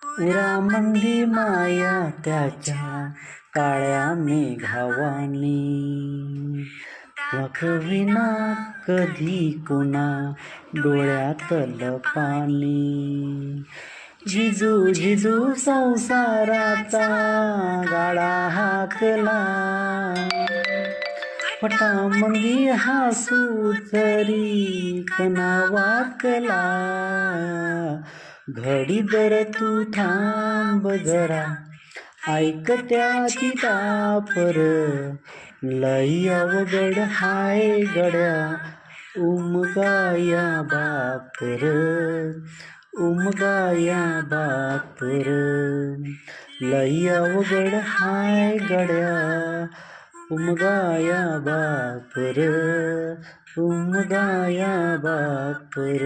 उरामंदी माया त्याच्या काळ्या मेघावानी, दाखविना कधी कुणा डोळ्यातलं पाणी. जिजू जिजू संसाराचा गाडा हाकला, फटामंगी हसू तरी कना वाकला. घडी दर तू थांब जरा, ऐक त्याची तापर, लई अवघड हाय गड्या उमगाया बापर, उमगाया बापर. लई अवघड हाय गड्या उमगाया बापर, उमगाया बापर.